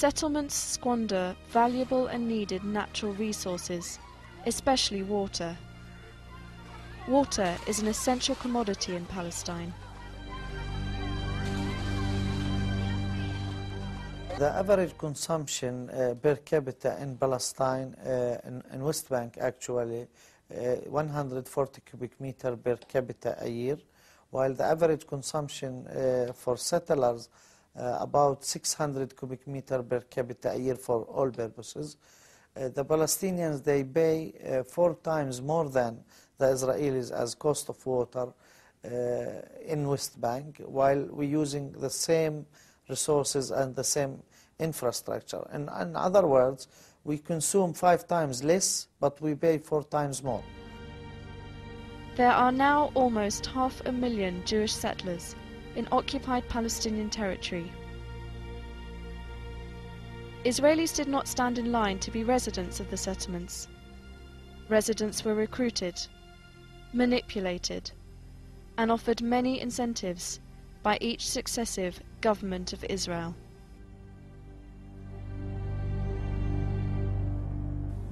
Settlements squander valuable and needed natural resources, especially water. Water is an essential commodity in Palestine. The average consumption per capita in Palestine, in West Bank actually, 140 cubic meter per capita a year, while the average consumption for settlers about 600 cubic meter per capita a year for all purposes. The Palestinians, they pay 4 times more than the Israelis as cost of water in West Bank, while we're using the same resources and the same infrastructure. And in other words, we consume 5 times less, but we pay 4 times more. There are now almost 500,000 Jewish settlers in occupied Palestinian territory. Israelis did not stand in line to be residents of the settlements. Residents were recruited, manipulated, and offered many incentives by each successive government of Israel.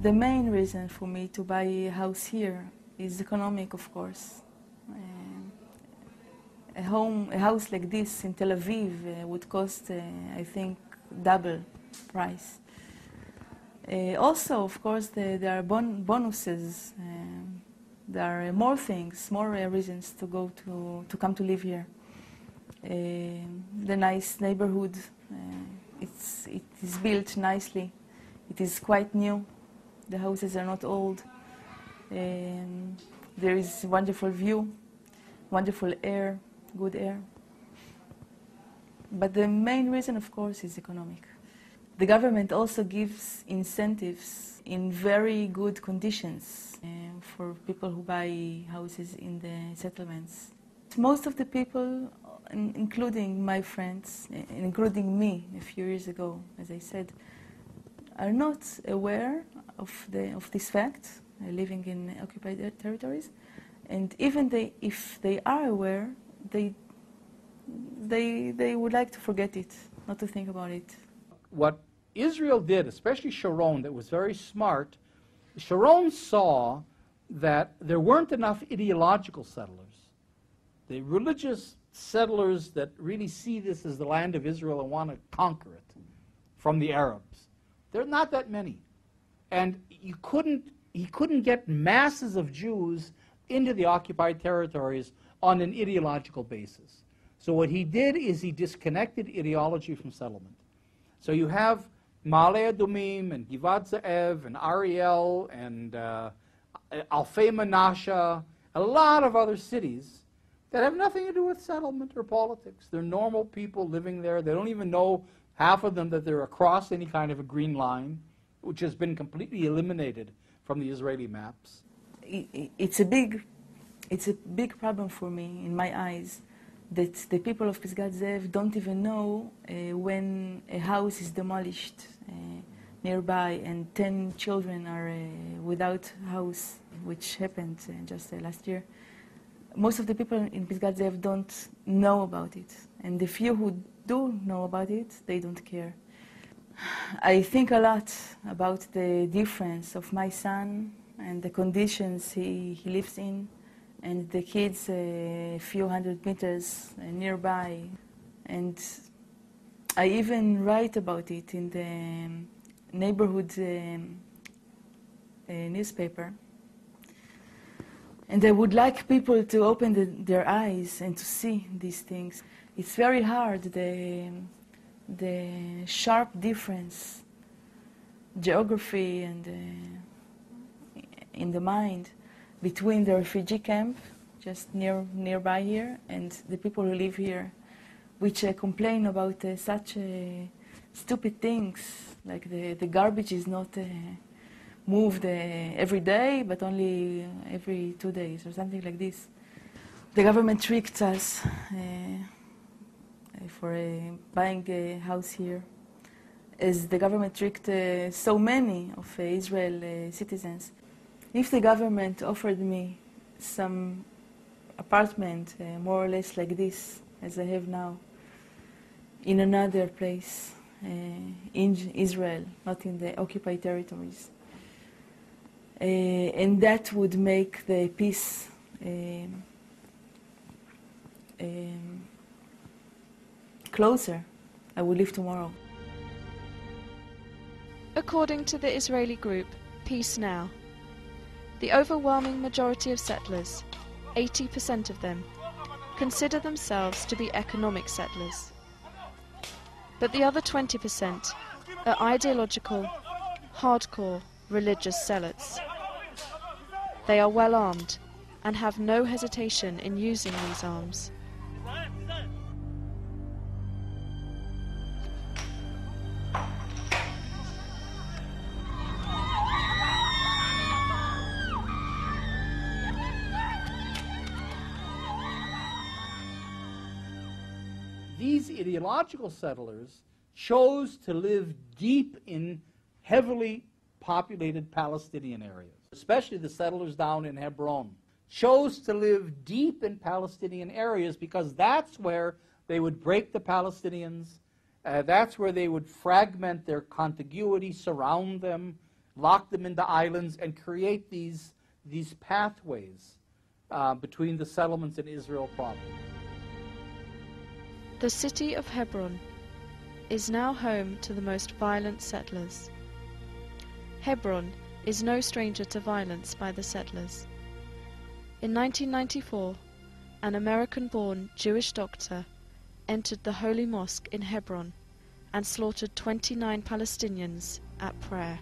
The main reason for me to buy a house here is economic, of course. A house like this in Tel Aviv would cost, I think, double price. Also, of course, there are bonuses. There are more things, more reasons to come to live here. The nice neighborhood, it is built nicely. It is quite new. The houses are not old. There is wonderful view, wonderful air, good air. But the main reason, of course, is economic. The government also gives incentives in very good conditions for people who buy houses in the settlements. Most of the people, including my friends, including me a few years ago, as I said, are not aware of this fact, living in occupied territories, and even if they are aware, they would like to forget it, not to think about it. What Israel did, especially Sharon, that was very smart, Sharon saw that there weren't enough ideological settlers. The religious settlers that really see this as the land of Israel and want to conquer it from the Arabs. There are not that many. And he couldn't get masses of Jews into the occupied territories on an ideological basis. So what he did is he disconnected ideology from settlement. So you have Ma'ale Adumim and Givat Ze'ev and Ariel and Alfei Menashe, a lot of other cities that have nothing to do with settlement or politics. They're normal people living there. They don't even know, half of them, that they're across any kind of a green line, which has been completely eliminated from the Israeli maps. It's a big problem for me, in my eyes, that the people of Pisgat Ze'ev don't even know when a house is demolished nearby and 10 children are without house, which happened just last year. Most of the people in Pisgat Ze'ev don't know about it, and the few who do know about it, they don't care. I think a lot about the difference of my son and the conditions he lives in, and the kids a few hundred meters nearby. And I even write about it in the neighborhood newspaper. And I would like people to open their eyes and to see these things. It's very hard, the sharp difference, geography and in the mind, between the refugee camp, just nearby here, and the people who live here, which complain about such stupid things, like the garbage is not moved every day, but only every 2 days, or something like this. The government tricked us for buying a house here, as the government tricked so many of Israel citizens. If the government offered me some apartment, more or less like this, as I have now, in another place, in Israel, not in the occupied territories. And that would make the peace closer. I will leave tomorrow. According to the Israeli group Peace Now, the overwhelming majority of settlers, 80% of them, consider themselves to be economic settlers. But the other 20% are ideological, hardcore religious zealots. They are well armed and have no hesitation in using these arms. These ideological settlers chose to live deep in heavily populated Palestinian areas, especially the settlers down in Hebron, chose to live deep in Palestinian areas because that's where they would break the Palestinians, that's where they would fragment their contiguity, surround them, lock them into islands, and create these pathways between the settlements in Israel proper. The city of Hebron is now home to the most violent settlers. Hebron is no stranger to violence by the settlers. In 1994, an American-born Jewish doctor entered the Holy Mosque in Hebron and slaughtered 29 Palestinians at prayer.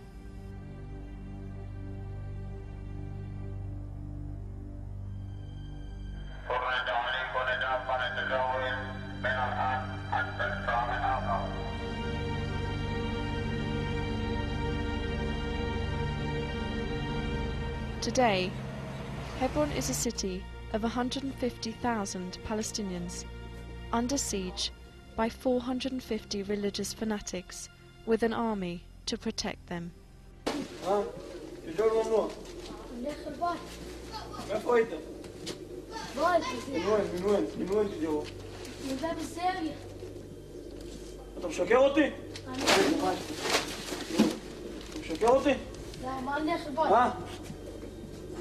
Today, Hebron is a city of 150,000 Palestinians under siege by 450 religious fanatics with an army to protect them.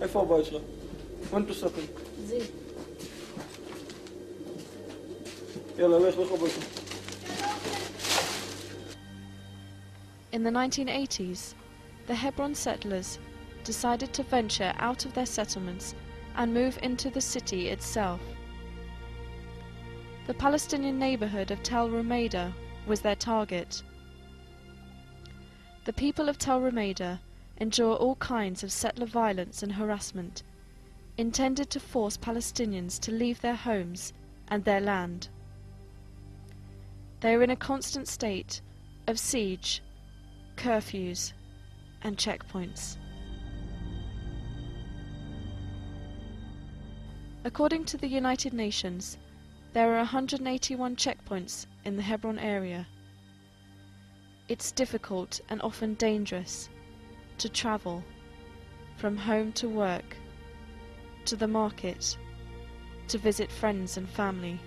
איפה הבית שלך? וين تسكن؟ زين. يلا ليش البيت. In the 1980s, the Hebron settlers decided to venture out of their settlements and move into the city itself. The Palestinian neighborhood of Tel Rumeida was their target. The people of Tel Rumeida endure all kinds of settler violence and harassment, intended to force Palestinians to leave their homes and their land. They are in a constant state of siege, curfews, and checkpoints. According to the United Nations, there are 181 checkpoints in the Hebron area. It's difficult and often dangerous to travel from home to work, to the market, to visit friends and family.